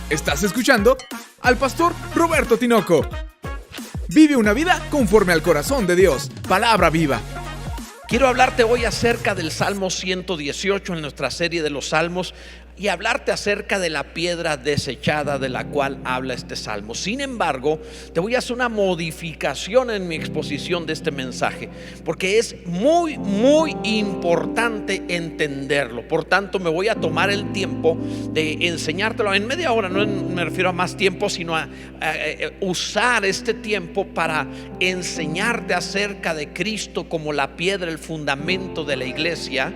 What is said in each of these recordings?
Estás escuchando al pastor Roberto Tinoco. Vive una vida conforme al corazón de Dios. Palabra viva. Quiero hablarte hoy acerca del Salmo 118 en nuestra serie de los Salmos y hablarte acerca de la piedra desechada de la cual habla este Salmo. Sin embargo, te voy a hacer una modificación en mi exposición de este mensaje, porque es muy importante entenderlo. Por tanto, me voy a tomar el tiempo de enseñártelo en media hora. No me refiero a más tiempo, sino a usar este tiempo para enseñarte acerca de Cristo como la piedra, el fundamento de la iglesia,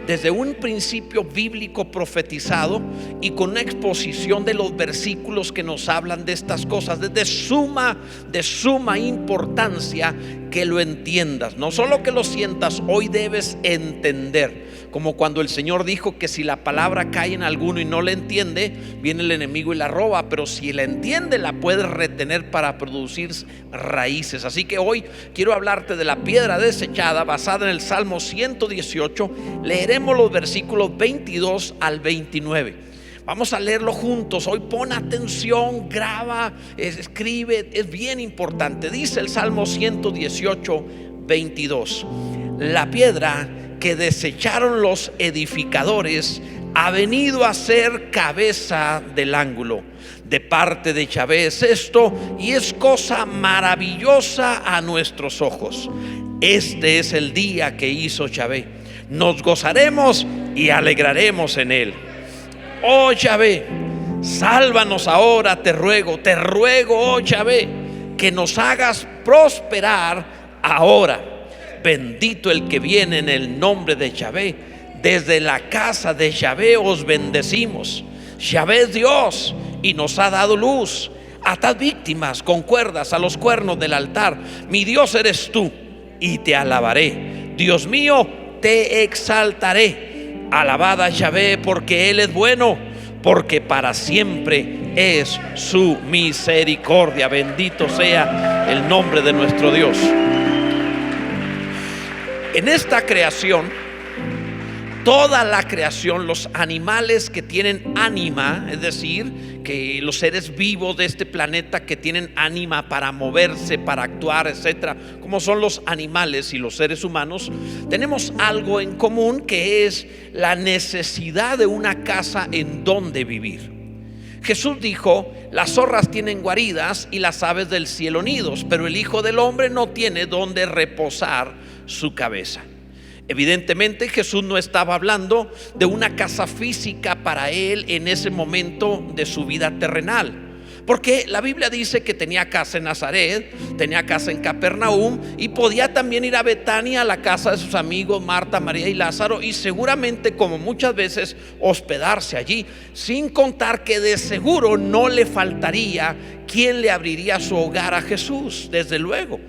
desde un principio bíblico profetizado y con una exposición de los versículos que nos hablan de estas cosas. De suma importancia que lo entiendas, no solo que lo sientas. Hoy debes entender, como cuando el Señor dijo que si la palabra cae en alguno y no la entiende, viene el enemigo y la roba, pero si la entiende, la puedes retener para producir raíces. Así que hoy quiero hablarte de la piedra desechada, basada en el Salmo 118. Leeremos los versículos 22 al 29. Vamos a leerlo juntos. Hoy pon atención, graba, escribe, es bien importante. Dice el Salmo 118, 22: la piedra que desecharon los edificadores ha venido a ser cabeza del ángulo. De parte de Yahvé es esto, y es cosa maravillosa a nuestros ojos. Este es el día que hizo Yahvé. Nos gozaremos y alegraremos en él. Oh Yahvé, sálvanos ahora, te ruego, oh Yahvé, que nos hagas prosperar ahora. Bendito el que viene en el nombre de Yahvé. Desde la casa de Yahvé os bendecimos. Yahvé es Dios y nos ha dado luz. Atad víctimas con cuerdas a los cuernos del altar. Mi Dios eres tú y te alabaré. Dios mío, te exaltaré. Alabad a Yahvé, porque Él es bueno, porque para siempre es su misericordia. Bendito sea el nombre de nuestro Dios. En esta creación, toda la creación, los animales que tienen ánima, es decir, que los seres vivos de este planeta que tienen ánima para moverse, para actuar, etcétera, como son los animales y los seres humanos, tenemos algo en común, que es la necesidad de una casa en donde vivir. Jesús dijo: las zorras tienen guaridas y las aves del cielo nidos, pero el Hijo del Hombre no tiene donde reposar su cabeza. Evidentemente Jesús no estaba hablando de una casa física para él en ese momento de su vida terrenal, porque la Biblia dice que tenía casa en Nazaret, tenía casa en Capernaum, y podía también ir a Betania, a la casa de sus amigos Marta, María y Lázaro, y seguramente, como muchas veces, hospedarse allí, sin contar que de seguro no le faltaría quien le abriría su hogar a Jesús, desde luego.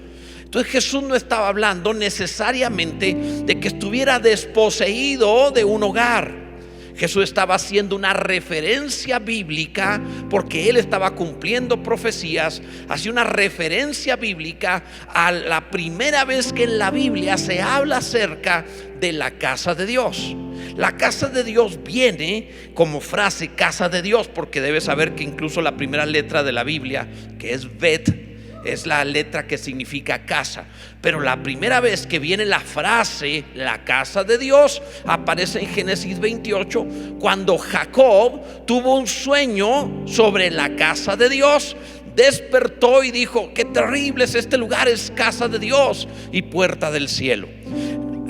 Entonces Jesús no estaba hablando necesariamente de que estuviera desposeído de un hogar. Jesús estaba haciendo una referencia bíblica, porque él estaba cumpliendo profecías. Hacía una referencia bíblica a la primera vez que en la Biblia se habla acerca de la casa de Dios. La casa de Dios viene como frase casa de Dios, porque debes saber que incluso la primera letra de la Biblia, que es Bet, es la letra que significa casa. Pero la primera vez que viene la frase la casa de Dios aparece en Génesis 28, cuando Jacob tuvo un sueño sobre la casa de Dios. Despertó y dijo: qué terrible es este lugar, es casa de Dios y puerta del cielo.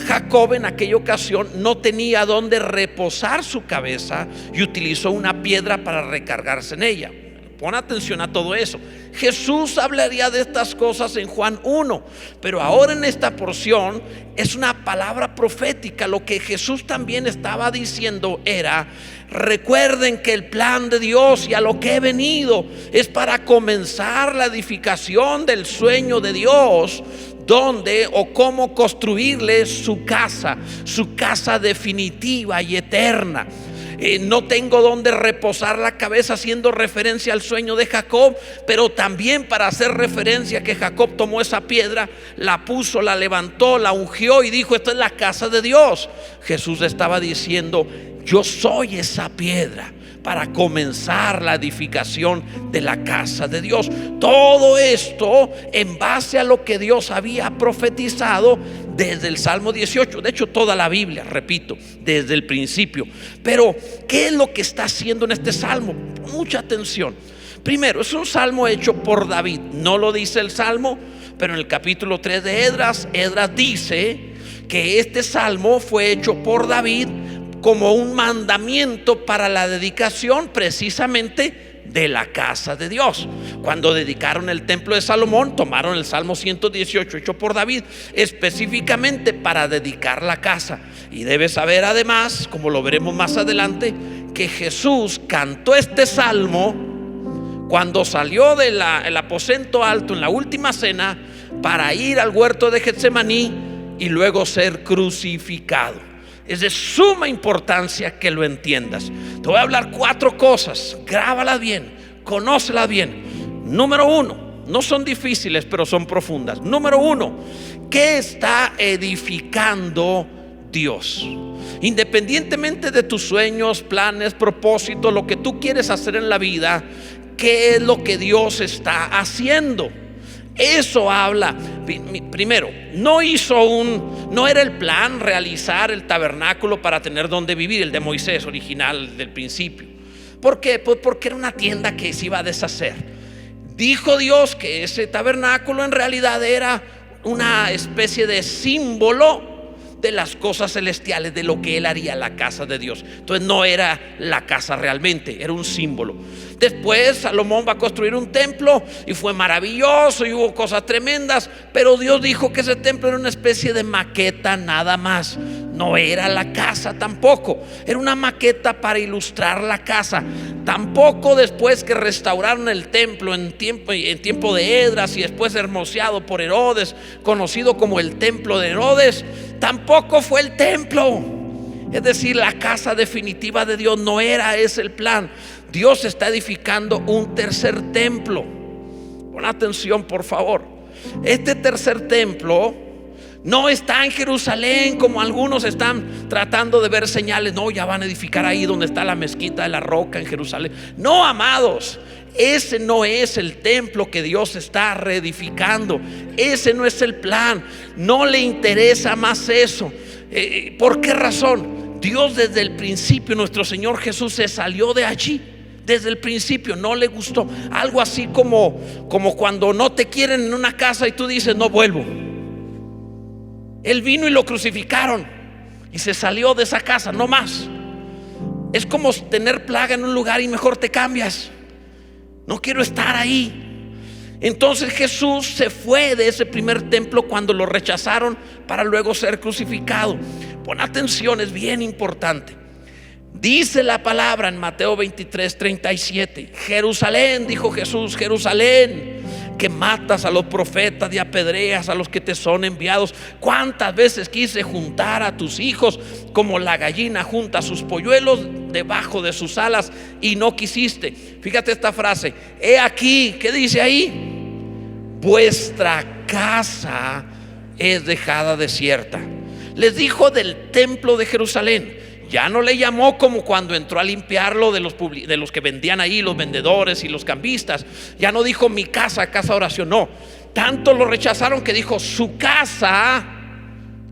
Jacob en aquella ocasión no tenía donde reposar su cabeza y utilizó una piedra para recargarse en ella. Pon atención a todo eso. Jesús hablaría de estas cosas en Juan 1, pero ahora en esta porción es una palabra profética. Lo que Jesús también estaba diciendo era: recuerden que el plan de Dios y a lo que he venido es para comenzar la edificación del sueño de Dios, dónde o cómo construirle su casa definitiva y eterna. No tengo donde reposar la cabeza, haciendo referencia al sueño de Jacob, pero también para hacer referencia que Jacob tomó esa piedra, la puso, la levantó, la ungió y dijo: esta es la casa de Dios. Jesús estaba diciendo: yo soy esa piedra para comenzar la edificación de la casa de Dios. Todo esto en base a lo que Dios había profetizado desde el Salmo 18. De hecho, toda la Biblia, repito, desde el principio. Pero, ¿qué es lo que está haciendo en este salmo? Mucha atención. Primero, es un salmo hecho por David. No lo dice el salmo, pero en el capítulo 3 de Esdras dice que este salmo fue hecho por David como un mandamiento para la dedicación precisamente de la casa de Dios. Cuando dedicaron el templo de Salomón, tomaron el Salmo 118 hecho por David específicamente para dedicar la casa. Y debes saber además, como lo veremos más adelante, que Jesús cantó este salmo cuando salió del aposento alto en la última cena para ir al huerto de Getsemaní y luego ser crucificado. Es de suma importancia que lo entiendas. Te voy a hablar 4 cosas, grábalas bien, conócelas bien. Número 1, no son difíciles, pero son profundas. Número 1, ¿qué está edificando Dios? Independientemente de tus sueños, planes, propósitos, lo que tú quieres hacer en la vida, ¿qué es lo que Dios está haciendo? Eso habla. Primero, no era el plan realizar el tabernáculo para tener donde vivir, el de Moisés original del principio. ¿Por qué? Pues porque era una tienda que se iba a deshacer. Dijo Dios que ese tabernáculo en realidad era una especie de símbolo de las cosas celestiales, de lo que él haría, la casa de Dios. Entonces no era la casa realmente, era un símbolo. Después Salomón va a construir un templo y fue maravilloso y hubo cosas tremendas, pero Dios dijo que ese templo era una especie de maqueta nada más. No era la casa tampoco, era una maqueta para ilustrar la casa. Tampoco después que restauraron el templo en tiempo de Esdras y después hermoseado por Herodes, conocido como el templo de Herodes, tampoco fue el templo. Es decir, la casa definitiva de Dios no era ese el plan. Dios está edificando un tercer templo. Pon atención, por favor. Este tercer templo no está en Jerusalén, como algunos están tratando de ver señales. No, ya van a edificar ahí donde está la mezquita de la Roca en Jerusalén. No, amados, ese no es el templo que Dios está reedificando. Ese no es el plan. No le interesa más eso. ¿Por qué razón? Dios desde el principio, nuestro Señor Jesús se salió de allí. Desde el principio no le gustó. Algo así como cuando no te quieren en una casa y tú dices no vuelvo. Él vino y lo crucificaron y se salió de esa casa, no más. Es como tener plaga en un lugar y mejor te cambias. No quiero estar ahí. Entonces Jesús se fue de ese primer templo cuando lo rechazaron para luego ser crucificado. Pon atención, es bien importante. Dice la palabra en Mateo 23:37: Jerusalén, dijo Jesús, Jerusalén, que matas a los profetas y apedreas a los que te son enviados. ¿Cuántas veces quise juntar a tus hijos como la gallina junta sus polluelos debajo de sus alas y no quisiste? Fíjate esta frase: he aquí, ¿qué dice ahí? Vuestra casa es dejada desierta. Les dijo del templo de Jerusalén. Ya no le llamó como cuando entró a limpiarlo de los que vendían ahí, los vendedores y los cambistas. Ya no dijo mi casa, casa de oración. No, tanto lo rechazaron que dijo su casa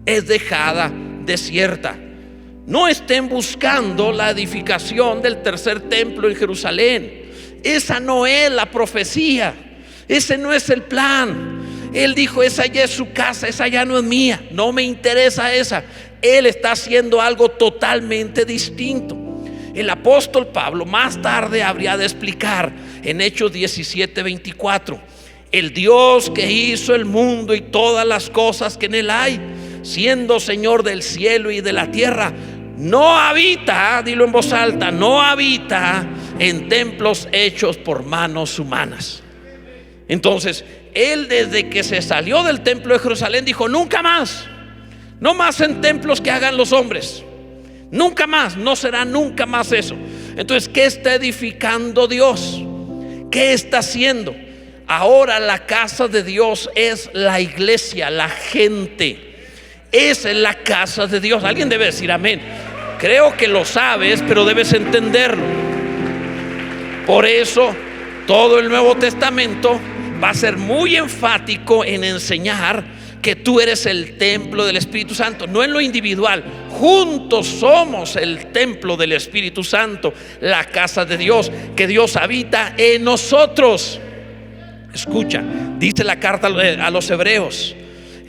es dejada desierta. No estén buscando la edificación del tercer templo en Jerusalén. Esa no es la profecía. Ese no es el plan. Él dijo: esa ya es su casa, esa ya no es mía, no me interesa esa. Él está haciendo algo totalmente distinto. El apóstol Pablo más tarde habría de explicar en Hechos 17:24: el Dios que hizo el mundo y todas las cosas que en él hay, siendo Señor del cielo y de la tierra, no habita, dilo en voz alta, no habita en templos hechos por manos humanas. Entonces él, desde que se salió del templo de Jerusalén, dijo: nunca más, no más en templos que hagan los hombres. Nunca más, no será nunca más eso. Entonces, ¿qué está edificando Dios? ¿Qué está haciendo? Ahora la casa de Dios es la iglesia, la gente. Esa es la casa de Dios. Alguien debe decir amén. Creo que lo sabes, pero debes entenderlo. Por eso todo el Nuevo Testamento va a ser muy enfático en enseñar que tú eres el templo del Espíritu Santo, no en lo individual. Juntos somos el templo del Espíritu Santo, la casa de Dios, que Dios habita en nosotros. Escucha, dice la carta a los Hebreos,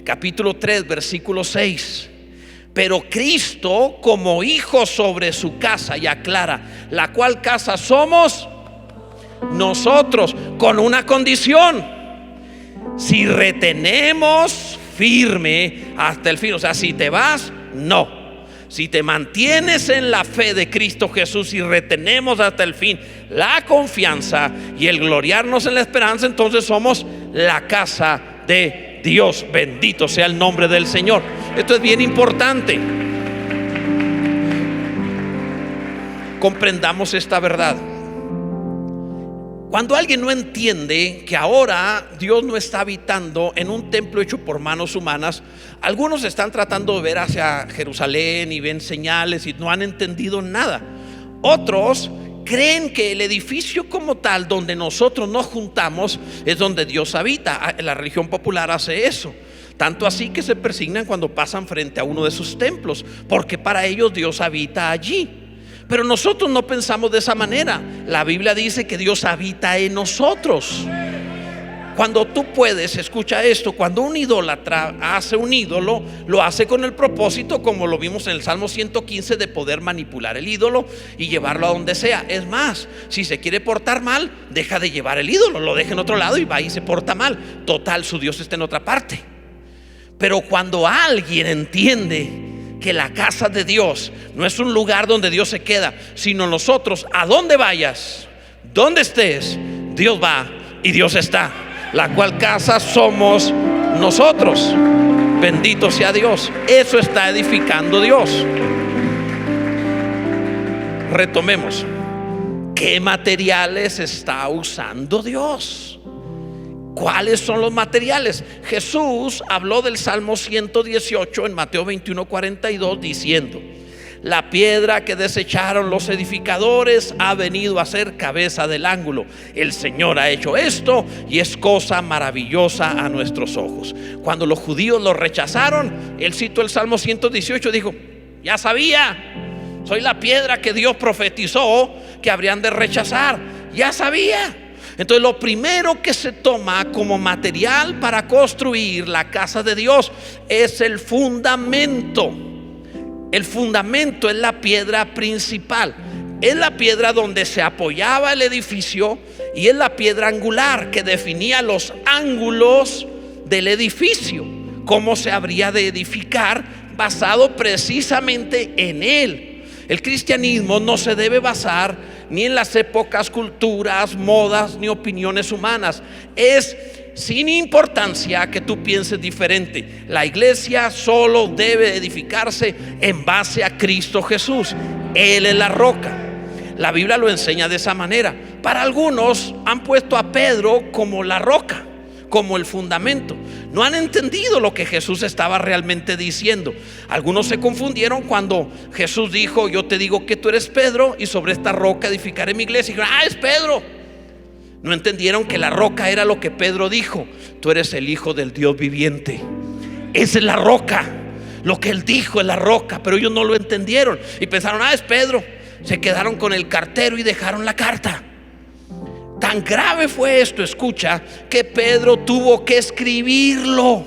capítulo 3, versículo 6. Pero Cristo como hijo sobre su casa, y aclara, la cual casa somos nosotros, con una condición: si retenemos firme hasta el fin. O sea, si te vas, no. Si te mantienes en la fe de Cristo Jesús y retenemos hasta el fin la confianza y el gloriarnos en la esperanza, entonces somos la casa de Dios. Bendito sea el nombre del Señor. Esto es bien importante. Comprendamos esta verdad. Cuando alguien no entiende que ahora Dios no está habitando en un templo hecho por manos humanas, algunos están tratando de ver hacia Jerusalén y ven señales y no han entendido nada. Otros creen que el edificio como tal, donde nosotros nos juntamos, es donde Dios habita. La religión popular hace eso, tanto así que se persignan cuando pasan frente a uno de sus templos, porque para ellos Dios habita allí. Pero nosotros no pensamos de esa manera. La Biblia dice que Dios habita en nosotros. Cuando tú puedes, escucha esto, cuando un idólatra hace un ídolo, lo hace con el propósito, como lo vimos en el Salmo 115, de poder manipular el ídolo y llevarlo a donde sea. Es más, si se quiere portar mal, deja de llevar el ídolo, lo deja en otro lado y va y se porta mal. Total, su Dios está en otra parte. Pero cuando alguien entiende que la casa de Dios no es un lugar donde Dios se queda, sino nosotros, a donde vayas, donde estés, Dios va y Dios está, la cual casa somos nosotros. Bendito sea Dios. Eso está edificando Dios. Retomemos. ¿Qué materiales está usando Dios? ¿Cuáles son los materiales? Jesús habló del Salmo 118 en Mateo 21:42 diciendo: la piedra que desecharon los edificadores ha venido a ser cabeza del ángulo. El Señor ha hecho esto y es cosa maravillosa a nuestros ojos. Cuando los judíos lo rechazaron, él citó el Salmo 118, dijo: ya sabía, soy la piedra que Dios profetizó que habrían de rechazar. Ya sabía. Entonces lo primero que se toma como material para construir la casa de Dios es el fundamento. El fundamento es la piedra principal, es la piedra donde se apoyaba el edificio y es la piedra angular que definía los ángulos del edificio, cómo se habría de edificar basado precisamente en él. El cristianismo no se debe basar ni en las épocas, culturas, modas, ni opiniones humanas. Es sin importancia que tú pienses diferente. La iglesia solo debe edificarse en base a Cristo Jesús. Él es la roca. La Biblia lo enseña de esa manera. Para algunos han puesto a Pedro como la roca, como el fundamento. No han entendido lo que Jesús estaba realmente diciendo. Algunos se confundieron cuando Jesús dijo: yo te digo que tú eres Pedro y sobre esta roca edificaré mi iglesia. Y dijeron: es Pedro. No entendieron que la roca era lo que Pedro dijo: tú eres el Hijo del Dios viviente. Esa es la roca. Lo que él dijo es la roca. Pero ellos no lo entendieron y pensaron: es Pedro. Se quedaron con el cartero y dejaron la carta. Tan grave fue esto, escucha, que Pedro tuvo que escribirlo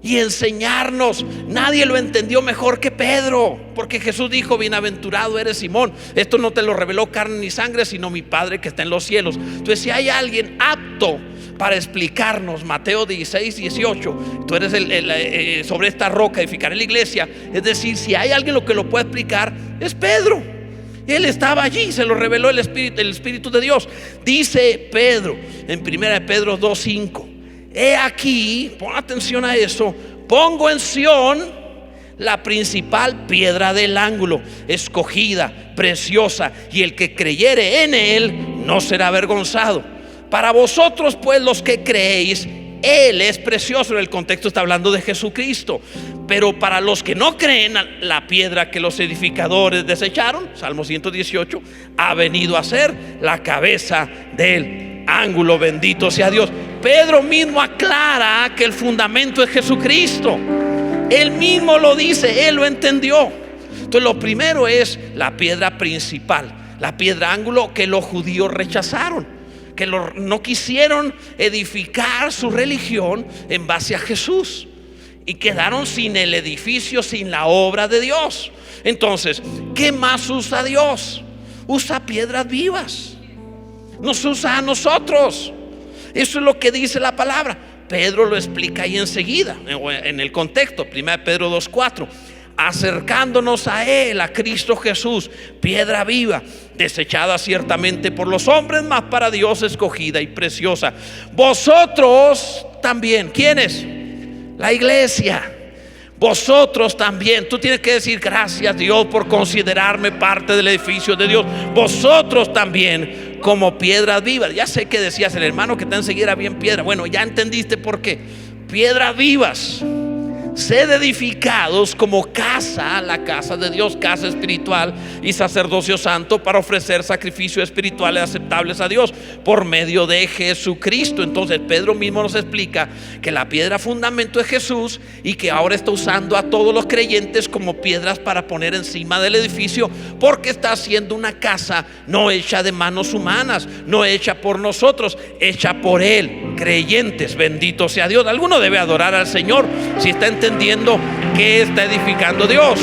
y enseñarnos. Nadie lo entendió mejor que Pedro, porque Jesús dijo: bienaventurado eres Simón, esto no te lo reveló carne ni sangre, sino mi Padre que está en los cielos. Entonces, si hay alguien apto para explicarnos Mateo 16:18, tú eres sobre esta roca edificaré la iglesia, es decir, si hay alguien lo que lo puede explicar, es Pedro. Él estaba allí, se lo reveló el Espíritu de Dios. Dice Pedro en 1 Pedro 2:5: he aquí, pon atención a eso, pongo en Sión la principal piedra del ángulo, escogida, preciosa, y el que creyere en él no será avergonzado. Para vosotros pues los que creéis, él es precioso. En el contexto está hablando de Jesucristo. Pero para los que no creen, la piedra que los edificadores desecharon, Salmo 118, ha venido a ser la cabeza del ángulo. Bendito sea Dios. Pedro mismo aclara que el fundamento es Jesucristo. Él mismo lo dice, él lo entendió. Entonces lo primero es la piedra principal, la piedra ángulo que los judíos rechazaron, que no quisieron edificar su religión en base a Jesús y quedaron sin el edificio, sin la obra de Dios. Entonces, ¿qué más usa Dios? Usa piedras vivas, nos usa a nosotros. Eso es lo que dice la palabra. Pedro lo explica ahí enseguida en el contexto, 1 Pedro 2:4. Acercándonos a Él, a Cristo Jesús, piedra viva, desechada ciertamente por los hombres, mas para Dios escogida y preciosa. Vosotros también, ¿quiénes? La iglesia. Vosotros también. Tú tienes que decir: gracias Dios por considerarme parte del edificio de Dios. Vosotros también, como piedras vivas. Ya sé que decías, el hermano que te enseguida bien piedra. Bueno, ya entendiste por qué. Piedras vivas, sed edificados como casa, la casa de Dios, casa espiritual y sacerdocio santo, para ofrecer sacrificios espirituales aceptables a Dios por medio de Jesucristo. Entonces Pedro mismo nos explica que la piedra fundamento es Jesús y que ahora está usando a todos los creyentes como piedras para poner encima del edificio, porque está haciendo una casa no hecha de manos humanas, no hecha por nosotros, hecha por Él, creyentes. Bendito sea Dios. Alguno debe adorar al Señor si está entendiendo que está edificando Dios.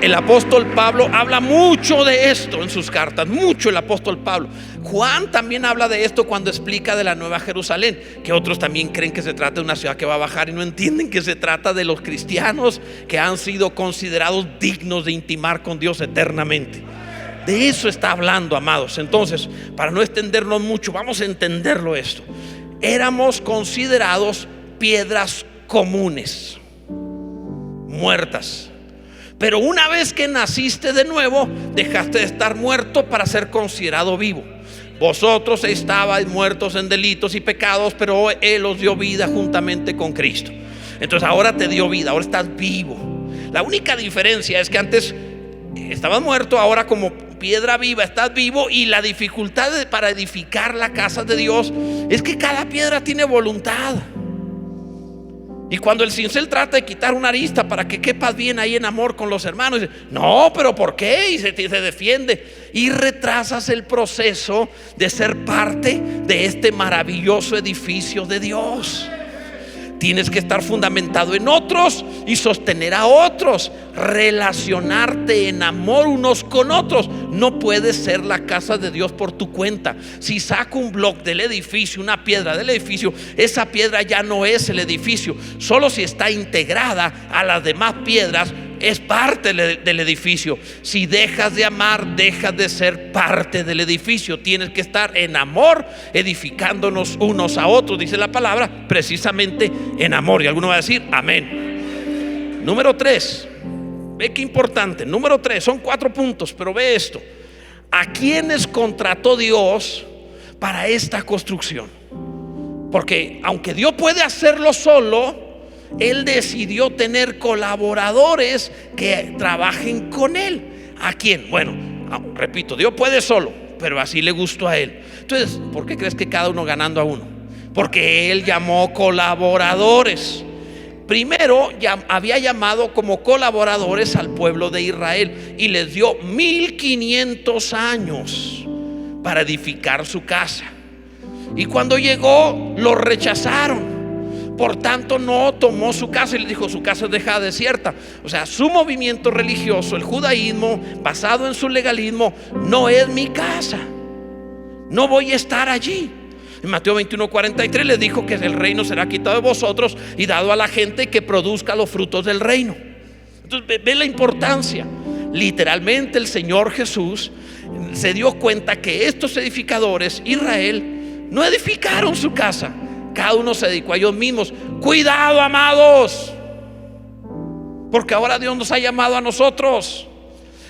El apóstol Pablo habla mucho de esto en sus cartas, mucho el apóstol Pablo. Juan también habla de esto cuando explica de la Nueva Jerusalén, que otros también creen que se trata de una ciudad que va a bajar y no entienden que se trata de los cristianos que han sido considerados dignos de intimar con Dios eternamente. De eso está hablando, amados. Entonces, para no extendernos mucho, vamos a entenderlo esto. Éramos considerados piedras comunes, muertas. Pero una vez que naciste de nuevo, dejaste de estar muerto para ser considerado vivo. Vosotros estabais muertos en delitos y pecados, pero Él os dio vida juntamente con Cristo. Entonces ahora te dio vida, ahora estás vivo. La única diferencia es que antes estabas muerto, ahora como piedra viva estás vivo. Y la dificultad para edificar la casa de Dios es que cada piedra tiene voluntad. Y cuando el cincel trata de quitar una arista para que quepas bien ahí en amor con los hermanos, dice: no, pero ¿por qué? Y se defiende. Y retrasas el proceso de ser parte de este maravilloso edificio de Dios. Tienes que estar fundamentado en otros y sostener a otros, relacionarte en amor unos con otros. No puedes ser la casa de Dios por tu cuenta. Si saco un bloque del edificio, una piedra del edificio, esa piedra ya no es el edificio. Solo si está integrada a las demás piedras es parte del edificio. Si dejas de amar, dejas de ser parte del edificio. Tienes que estar en amor, edificándonos unos a otros, dice la palabra, precisamente en amor. Y alguno va a decir amén. Número 3, ve qué importante. Número 3, son 4 puntos, pero ve esto: ¿a quiénes contrató Dios para esta construcción? Porque aunque Dios puede hacerlo solo, Él decidió tener colaboradores que trabajen con Él. ¿A quién? Bueno, repito, Dios puede solo, pero así le gustó a Él. Entonces, ¿por qué crees que cada uno ganando a uno? Porque Él llamó colaboradores. Primero había llamado como colaboradores al pueblo de Israel y les dio 1500 años para edificar su casa. Y cuando llegó, lo rechazaron. Por tanto, no tomó su casa y le dijo: su casa es dejada desierta. O sea, su movimiento religioso, el judaísmo, basado en su legalismo, no es mi casa. No voy a estar allí. En Mateo 21:43 les dijo que el reino será quitado de vosotros y dado a la gente que produzca los frutos del reino. Entonces, ve la importancia. Literalmente el Señor Jesús se dio cuenta que estos edificadores, Israel, no edificaron su casa. Cada uno se dedicó a ellos mismos. Cuidado, amados, porque ahora Dios nos ha llamado a nosotros.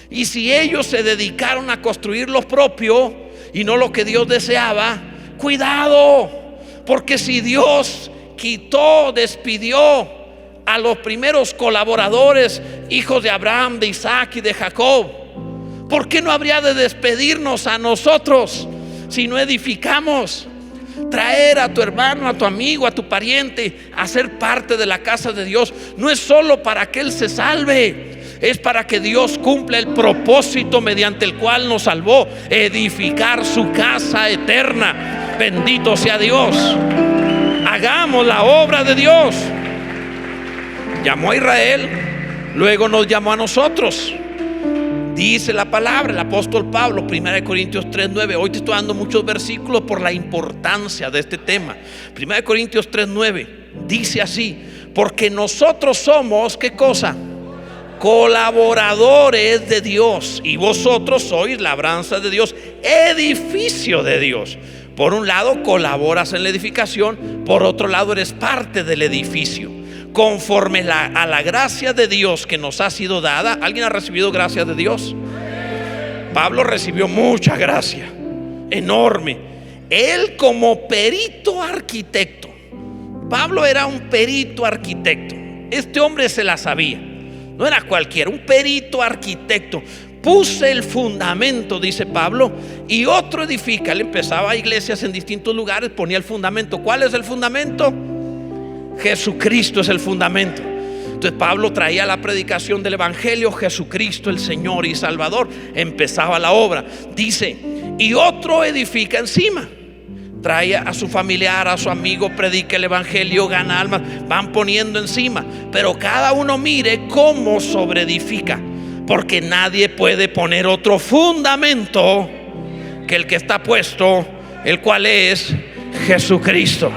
Y si ellos se dedicaron a construir lo propio y no lo que Dios deseaba, cuidado, porque si Dios quitó, despidió a los primeros colaboradores, hijos de Abraham, de Isaac y de Jacob, ¿Por qué no habría de despedirnos a nosotros si no edificamos? Traer a tu hermano, a tu amigo, a tu pariente a ser parte de la casa de Dios no es solo para que él se salve, es para que Dios cumpla el propósito mediante el cual nos salvó: edificar su casa eterna. Bendito sea Dios. Hagamos la obra de Dios. Llamó a Israel, luego nos llamó a nosotros. Dice la palabra, el apóstol Pablo, 1 Corintios 3:9. Hoy te estoy dando muchos versículos por la importancia de este tema. 1 Corintios 3:9 dice así: porque nosotros somos, ¿qué cosa? Colaboradores de Dios, y vosotros sois labranza de Dios, edificio de Dios. Por un lado colaboras en la edificación, por otro lado eres parte del edificio, conforme a la gracia de Dios que nos ha sido dada. ¿Alguien ha recibido gracia de Dios? Pablo recibió mucha gracia, enorme. Él como perito arquitecto. Pablo era un perito arquitecto. Este hombre se la sabía, no era cualquiera, un perito arquitecto. Puse el fundamento, dice Pablo, y otro edifica. Él empezaba iglesias en distintos lugares, ponía el fundamento. ¿Cuál es el fundamento? Jesucristo es el fundamento. Entonces Pablo traía la predicación del evangelio, Jesucristo el Señor y Salvador. Empezaba la obra. Dice, y otro edifica encima. Trae a su familiar, a su amigo, predica el evangelio, gana almas, van poniendo encima. Pero cada uno mire cómo sobreedifica, porque nadie puede poner otro fundamento que el que está puesto, el cual es Jesucristo.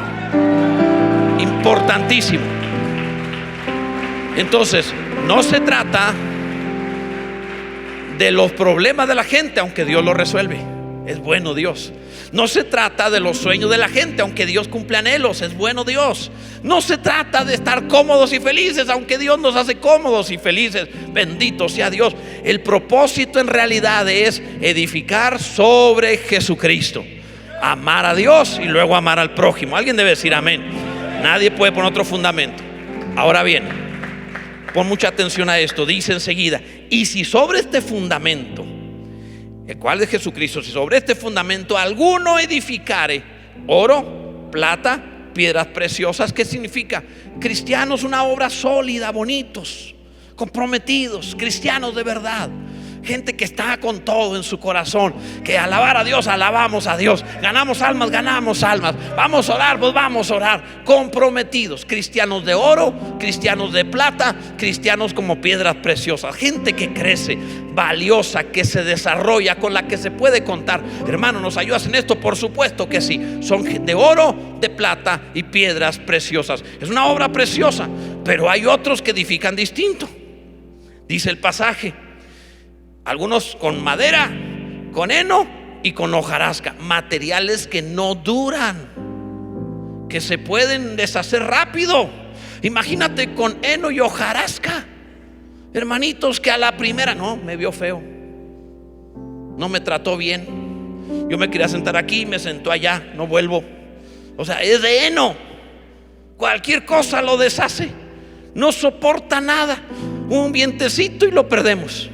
Importantísimo. Entonces, no se trata de los problemas de la gente, aunque Dios los resuelve. Es bueno Dios. No se trata de los sueños de la gente, aunque Dios cumple anhelos. Es bueno Dios. No se trata de estar cómodos y felices, aunque Dios nos hace cómodos y felices. Bendito sea Dios. El propósito en realidad es edificar sobre Jesucristo, amar a Dios y luego amar al prójimo. Alguien debe decir amén. Nadie puede poner otro fundamento. Ahora bien, pon mucha atención a esto. Dice enseguida: y si sobre este fundamento, el cual es Jesucristo, si sobre este fundamento alguno edificare oro, plata, piedras preciosas. ¿Qué significa? Cristianos, una obra sólida, bonitos, comprometidos, cristianos de verdad. Gente que está con todo en su corazón, que alabar a Dios, alabamos a Dios, ganamos almas, vamos a orar, pues vamos a orar, comprometidos, cristianos de oro, cristianos de plata, cristianos como piedras preciosas, gente que crece, valiosa, que se desarrolla, con la que se puede contar. Hermano, ¿nos ayudas en esto? Por supuesto que sí. Son de oro, de plata y piedras preciosas. Es una obra preciosa, pero hay otros que edifican distinto. Dice el pasaje: algunos con madera, con heno y con hojarasca. Materiales que no duran, que se pueden deshacer rápido. Imagínate con heno y hojarasca, hermanitos, que a la primera no, me vio feo, no me trató bien, yo me quería sentar aquí y me sentó allá, no vuelvo. O sea, es de heno, cualquier cosa lo deshace, no soporta nada, un vientecito y lo perdemos.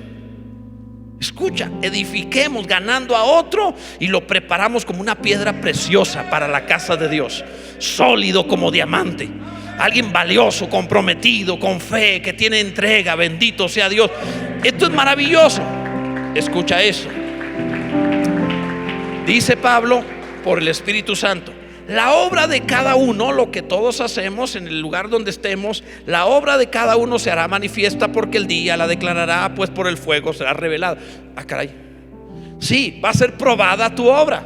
Escucha, edifiquemos ganando a otro y lo preparamos como una piedra preciosa para la casa de Dios, sólido como diamante. Alguien valioso, comprometido, con fe, que tiene entrega. Bendito sea Dios. Esto es maravilloso. Escucha eso. Dice Pablo por el Espíritu Santo: la obra de cada uno, lo que todos hacemos en el lugar donde estemos, la obra de cada uno se hará manifiesta, porque el día la declarará, pues por el fuego será revelada. Ah, caray. Sí, va a ser probada tu obra.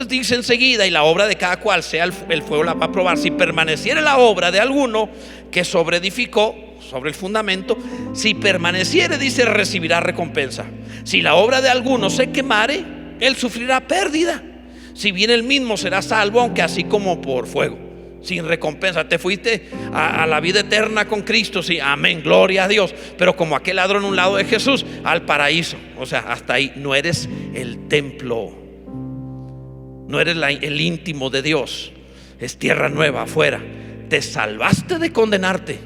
Dice enseguida: y la obra de cada cual sea el fuego la va a probar. Si permaneciere la obra de alguno que sobreedificó sobre el fundamento, si permaneciere, dice, recibirá recompensa. Si la obra de alguno se quemare, él sufrirá pérdida. Si bien él mismo será salvo, aunque así como por fuego, sin recompensa. Te fuiste a la vida eterna con Cristo, sí, amén, gloria a Dios. Pero como aquel ladrón a un lado de Jesús, al paraíso. O sea, hasta ahí. No eres el templo, no eres el íntimo de Dios. Es tierra nueva afuera. Te salvaste de condenarte,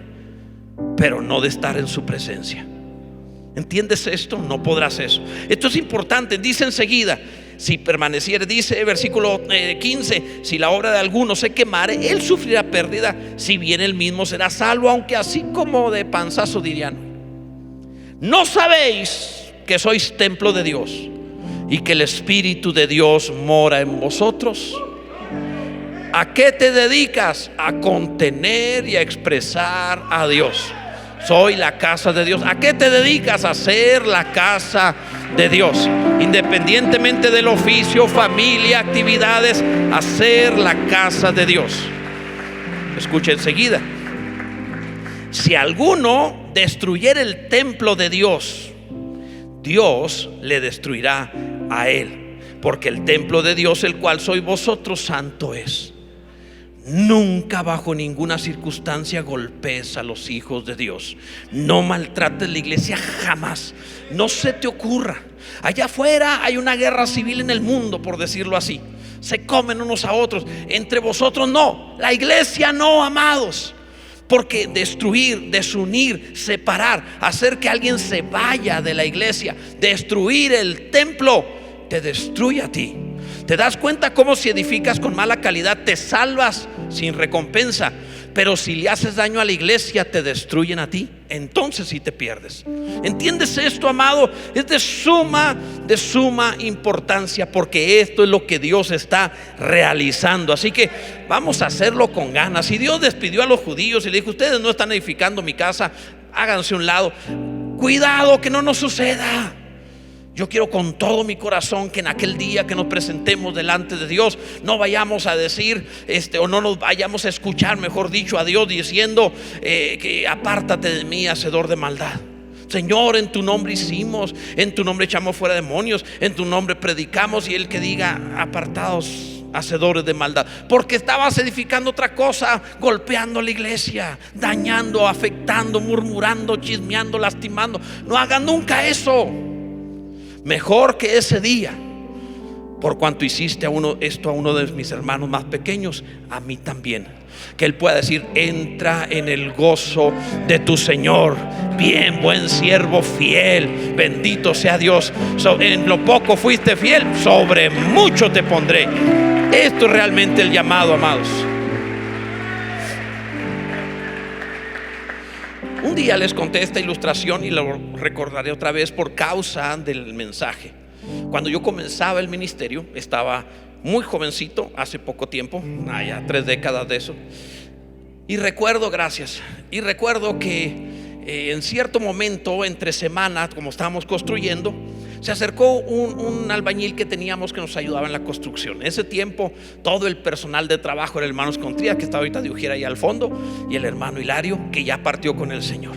pero no de estar en su presencia. ¿Entiendes esto? No podrás eso. Esto es importante. Dice enseguida: si permaneciere, dice versículo 15, si la obra de alguno se quemare, él sufrirá pérdida, si bien él mismo será salvo, aunque así como de panzazo dirían: ¿no sabéis que sois templo de Dios y que el Espíritu de Dios mora en vosotros? ¿A qué te dedicas? A contener y a expresar a Dios. Soy la casa de Dios. ¿A qué te dedicas? A ser la casa de Dios. Independientemente del oficio, familia, actividades, a ser la casa de Dios. Escucha enseguida: si alguno destruyera el templo de Dios, Dios le destruirá a él, porque el templo de Dios, el cual sois vosotros, santo es. Nunca, bajo ninguna circunstancia, golpees a los hijos de Dios. No maltrates la iglesia, jamás. No se te ocurra. Allá afuera hay una guerra civil en el mundo, por decirlo así. Se comen unos a otros. Entre vosotros no. La iglesia no, amados. Porque destruir, desunir, separar, hacer que alguien se vaya de la iglesia, destruir el templo, te destruye a ti. ¿Te das cuenta cómo si edificas con mala calidad te salvas sin recompensa? Pero si le haces daño a la iglesia, te destruyen a ti. Entonces sí te pierdes. ¿Entiendes esto, amado? Es de suma importancia, porque esto es lo que Dios está realizando. Así que vamos a hacerlo con ganas. Si Dios despidió a los judíos y le dijo: ustedes no están edificando mi casa, háganse a un lado. Cuidado que no nos suceda. Yo quiero con todo mi corazón que en aquel día que nos presentemos delante de Dios, no vayamos a decir o no nos vayamos a escuchar, mejor dicho, a Dios diciendo que apártate de mí, hacedor de maldad. Señor, en tu nombre hicimos, en tu nombre echamos fuera demonios, en tu nombre predicamos, y el que diga: apartados, hacedores de maldad, porque estabas edificando otra cosa, golpeando a la iglesia, dañando, afectando, murmurando, chismeando, lastimando. No hagan nunca eso. Mejor que ese día, por cuanto hiciste esto a uno de mis hermanos más pequeños, a mí también. Que él pueda decir: entra en el gozo de tu Señor, bien, buen siervo fiel, bendito sea Dios. En lo poco fuiste fiel, sobre mucho te pondré. Esto es realmente el llamado, amados. Un día les conté esta ilustración y lo recordaré otra vez por causa del mensaje. Cuando yo comenzaba el ministerio, estaba muy jovencito, hace poco tiempo, ya 3 décadas de eso. Y recuerdo que en cierto momento, entre semanas, como estábamos construyendo, se acercó un albañil que teníamos que nos ayudaba en la construcción. En ese tiempo todo el personal de trabajo era el hermano Escontría, que está ahorita de Ujira ahí al fondo, y el hermano Hilario, que ya partió con el Señor.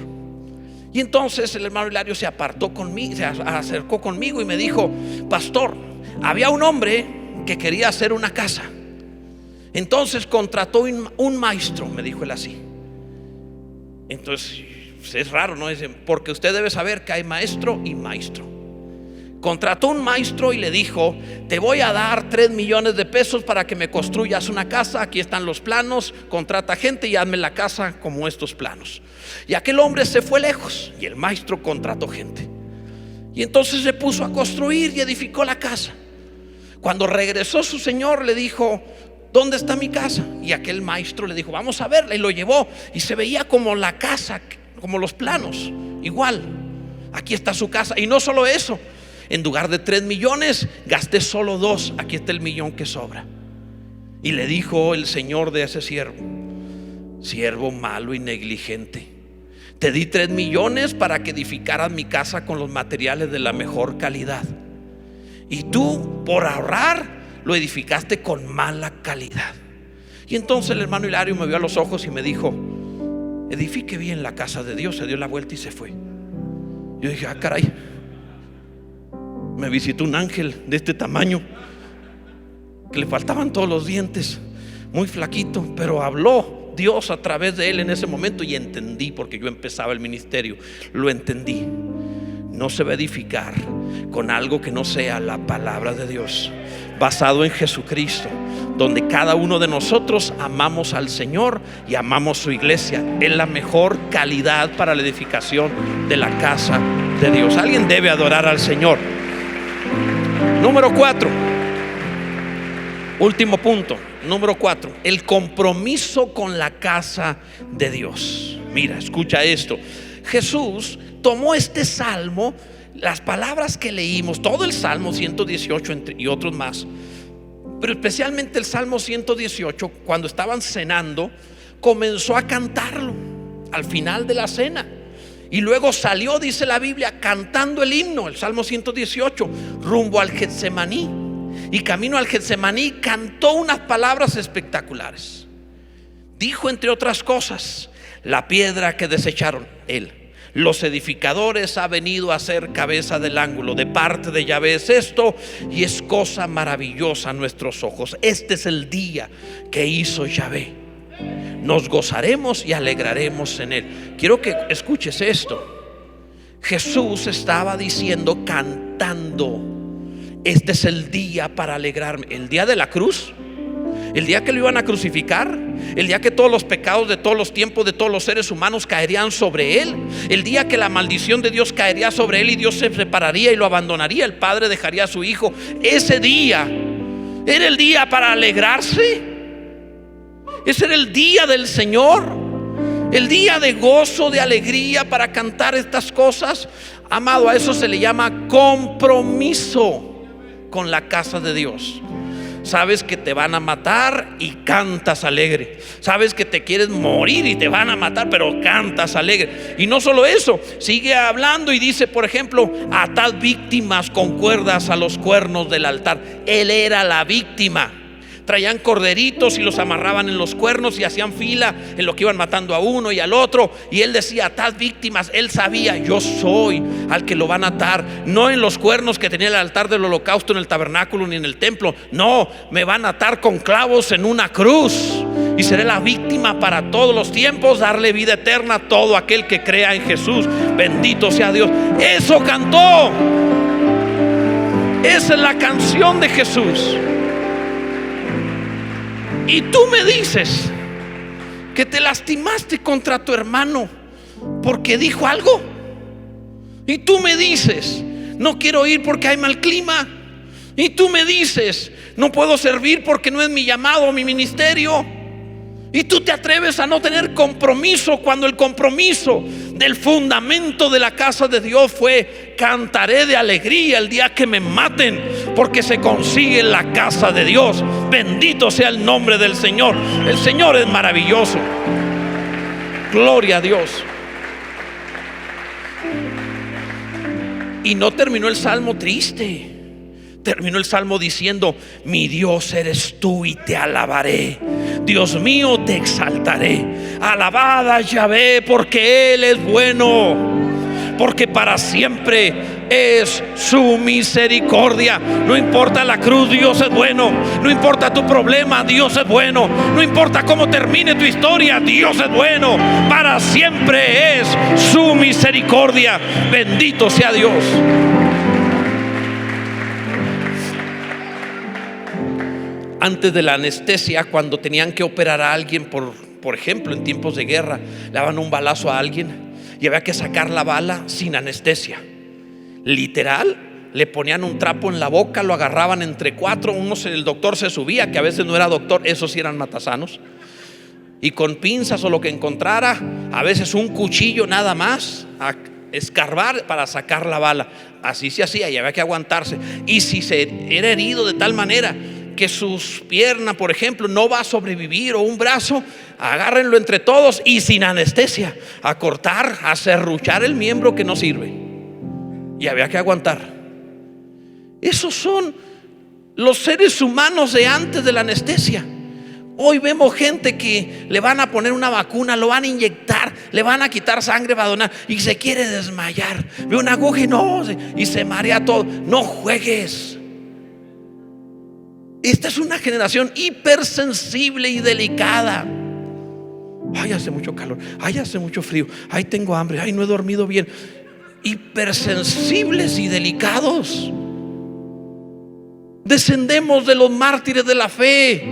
Y entonces el hermano Hilario se acercó conmigo y me dijo: pastor, había un hombre que quería hacer una casa. Entonces contrató un maestro, me dijo él así. Entonces es raro, ¿no? Porque usted debe saber que hay maestro y maestro. Contrató un maestro y le dijo: te voy a dar 3 millones de pesos para que me construyas una casa. Aquí están los planos, contrata gente y hazme la casa como estos planos. Y aquel hombre se fue lejos y el maestro contrató gente. Y entonces se puso a construir y edificó la casa. Cuando regresó su señor, le dijo: ¿dónde está mi casa? Y aquel maestro le dijo: vamos a verla. Y lo llevó y se veía como la casa, como los planos, igual. Aquí está su casa. Y no solo eso, en lugar de 3 millones, gasté solo 2. Aquí está el millón que sobra. Y le dijo el señor de ese siervo: siervo malo y negligente, te di 3 millones para que edificaras mi casa con los materiales de la mejor calidad, y tú, por ahorrar, lo edificaste con mala calidad. Y entonces el hermano Hilario me vio a los ojos y me dijo: edifique bien la casa de Dios. Se dio la vuelta y se fue. Yo dije: caray. Me visitó un ángel de este tamaño, que le faltaban todos los dientes, muy flaquito, pero habló Dios a través de él en ese momento. Y entendí, porque yo empezaba el ministerio, lo entendí. No se va a edificar con algo que no sea la palabra de Dios, basado en Jesucristo, donde cada uno de nosotros amamos al Señor y amamos su iglesia. Es la mejor calidad para la edificación de la casa de Dios. Alguien debe adorar al Señor. Número 4. Último punto. Número 4. El compromiso con la casa de Dios. Mira, escucha esto. Jesús tomó este salmo, las palabras que leímos, todo el Salmo 118 y otros más, pero especialmente el Salmo 118, cuando estaban cenando, comenzó a cantarlo al final de la cena. Y luego salió, dice la Biblia, cantando el himno, el Salmo 118, rumbo al Getsemaní. Y camino al Getsemaní cantó unas palabras espectaculares. Dijo, entre otras cosas, la piedra que desecharon él, los edificadores, ha venido a ser cabeza del ángulo. De parte de Yahvé es esto, y es cosa maravillosa a nuestros ojos. Este es el día que hizo Yahvé. Nos gozaremos y alegraremos en él. Quiero que escuches esto. Jesús estaba diciendo, cantando: este es el día para alegrarme. El día de la cruz, el día que lo iban a crucificar, el día que todos los pecados de todos los tiempos de todos los seres humanos caerían sobre él, el día que la maldición de Dios caería sobre él y Dios se separaría y lo abandonaría, el Padre dejaría a su Hijo. Ese día era el día para alegrarse. Ese era el día del Señor, el día de gozo, de alegría, para cantar estas cosas. Amado, a eso se le llama compromiso con la casa de Dios. Sabes que te van a matar y cantas alegre. Sabes que te quieres morir y te van a matar, pero cantas alegre. Y no solo eso, sigue hablando y dice, por ejemplo, atad víctimas con cuerdas a los cuernos del altar. Él era la víctima. Traían corderitos y los amarraban en los cuernos y hacían fila en lo que iban matando a uno y al otro. Y él decía, atad víctimas. Él sabía, yo soy al que lo van a atar. No en los cuernos que tenía el altar del holocausto en el tabernáculo ni en el templo. No, me van a atar con clavos en una cruz. Y seré la víctima para todos los tiempos, darle vida eterna a todo aquel que crea en Jesús. Bendito sea Dios. Eso cantó. Esa es la canción de Jesús. Y tú me dices que te lastimaste contra tu hermano porque dijo algo. Y tú me dices, no quiero ir porque hay mal clima. Y tú me dices, no puedo servir porque no es mi llamado o mi ministerio. Y tú te atreves a no tener compromiso, cuando el compromiso del fundamento de la casa de Dios fue: cantaré de alegría el día que me maten, porque se consigue en la casa de Dios. Bendito sea el nombre del Señor. El Señor es maravilloso. Gloria a Dios. Y no terminó el salmo triste. Terminó el salmo diciendo: mi Dios eres tú y te alabaré. Dios mío, te exaltaré. Alabad a Yahvé, porque Él es bueno, porque para siempre es su misericordia. No importa la cruz, Dios es bueno. No importa tu problema, Dios es bueno. No importa cómo termine tu historia, Dios es bueno. Para siempre es su misericordia. Bendito sea Dios. Antes de la anestesia, cuando tenían que operar a alguien, por ejemplo en tiempos de guerra, le daban un balazo a alguien y había que sacar la bala sin anestesia. Literal, le ponían un trapo en la boca, lo agarraban entre cuatro. El doctor se subía, que a veces no era doctor, esos sí eran matasanos, y con pinzas o lo que encontrara, a veces un cuchillo nada más, a escarbar para sacar la bala. Así se hacía y había que aguantarse. Y si se era herido de tal manera que sus piernas, por ejemplo, no va a sobrevivir, o un brazo, agárrenlo entre todos y sin anestesia, a cortar, a serruchar el miembro que no sirve. Y había que aguantar. Esos son los seres humanos de antes de la anestesia. Hoy vemos gente que le van a poner una vacuna, lo van a inyectar, le van a quitar sangre, va a donar, y se quiere desmayar. Ve una aguja y se marea todo. No juegues. Esta es una generación hipersensible y delicada. Ay, hace mucho calor. Ay, hace mucho frío. Ay, tengo hambre. Ay, no he dormido bien. Hipersensibles y delicados. Descendemos de los mártires de la fe,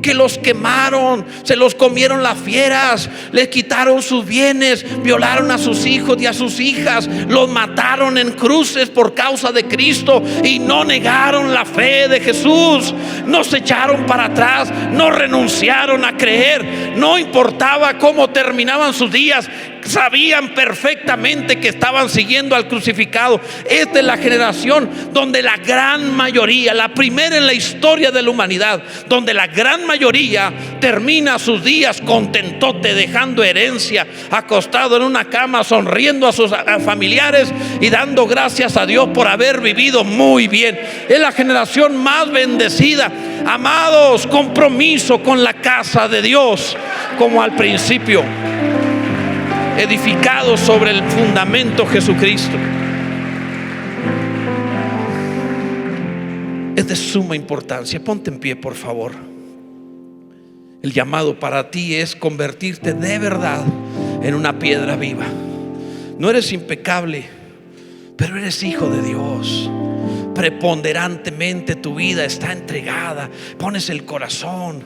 que los quemaron, se los comieron las fieras, les quitaron sus bienes, violaron a sus hijos y a sus hijas, los mataron en cruces por causa de Cristo y no negaron la fe de Jesús, no se echaron para atrás, no renunciaron a creer, no importaba cómo terminaban sus días, sabían perfectamente que estaban siguiendo al crucificado. Esta es la generación donde la gran mayoría, la primera en la historia de la humanidad, donde la gran mayoría termina sus días contentote, dejando herencia, acostado en una cama, sonriendo a sus familiares y dando gracias a Dios por haber vivido muy bien. Es la generación más bendecida. Amados, compromiso con la casa de Dios, como al principio, edificado sobre el fundamento Jesucristo. Es de suma importancia. Ponte en pie, por favor. El llamado para ti es convertirte de verdad en una piedra viva. No eres impecable, pero eres hijo de Dios. Preponderantemente tu vida está entregada, pones el corazón.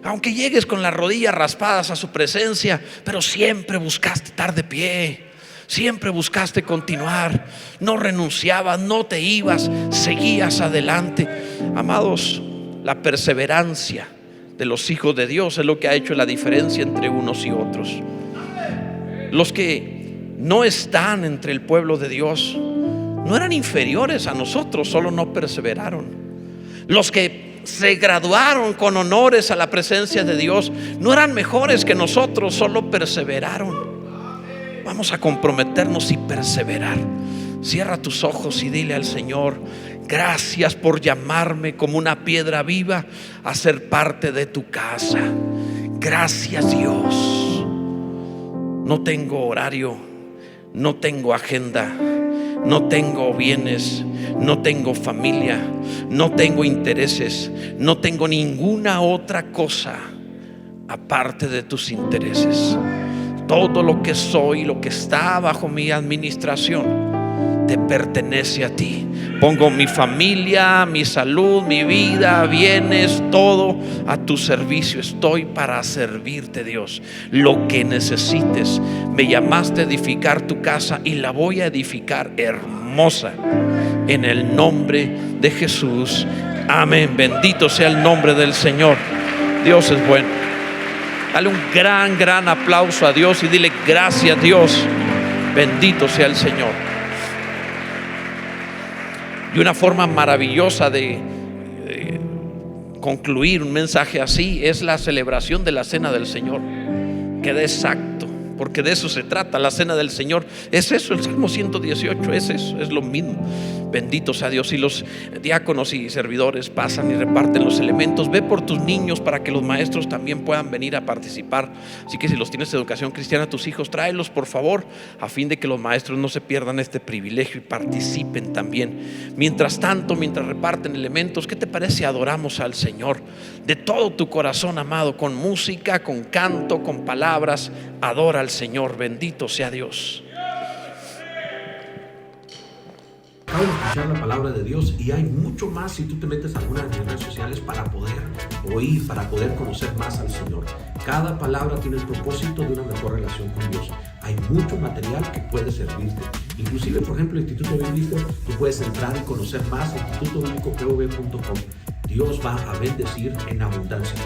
Aunque llegues con las rodillas raspadas a su presencia, pero siempre buscaste estar de pie, siempre buscaste continuar, no renunciabas, no te ibas, seguías adelante. Amados, la perseverancia de los hijos de Dios es lo que ha hecho la diferencia entre unos y otros. Los que no están entre el pueblo de Dios no eran inferiores a nosotros, solo no perseveraron. Los que se graduaron con honores a la presencia de Dios no eran mejores que nosotros, solo perseveraron. Vamos a comprometernos y perseverar. Cierra tus ojos y dile al Señor: gracias por llamarme como una piedra viva a ser parte de tu casa. Gracias, Dios. No tengo horario, no tengo agenda, no tengo bienes, no tengo familia, no tengo intereses, no tengo ninguna otra cosa aparte de tus intereses. Todo lo que soy, lo que está bajo mi administración, te pertenece a ti. Pongo mi familia, mi salud, mi vida, bienes, todo a tu servicio. Estoy para servirte, Dios. Lo que necesites. Me llamaste a edificar tu casa y la voy a edificar hermosa, en el nombre de Jesús. Amén. Bendito sea el nombre del Señor. Dios es bueno. Dale un gran aplauso a Dios y dile: gracias, Dios. Bendito sea el Señor. Y una forma maravillosa de concluir un mensaje así es la celebración de la Cena del Señor. Queda exacto, porque de eso se trata. La Cena del Señor es eso. El Salmo 118 es eso, es lo mismo. Bendito sea Dios. Y los diáconos y servidores pasan y reparten los elementos. Ve por tus niños para que los maestros también puedan venir a participar. Así que si los tienes de educación cristiana, tus hijos, tráelos por favor, a fin de que los maestros no se pierdan este privilegio y participen también. Mientras tanto, mientras reparten elementos, ¿qué te parece si adoramos al Señor de todo tu corazón, amado? Con música, con canto, con palabras. Adora al Señor. Bendito sea Dios. Acabo de escuchar la palabra de Dios y hay mucho más si tú te metes a algunas de las redes sociales para poder oír, para poder conocer más al Señor. Cada palabra tiene el propósito de una mejor relación con Dios. Hay mucho material que puede servirte. Inclusive, por ejemplo, el Instituto Bíblico, tú puedes entrar y conocer más en institutobiblicopv.com. Dios va a bendecir en abundancia.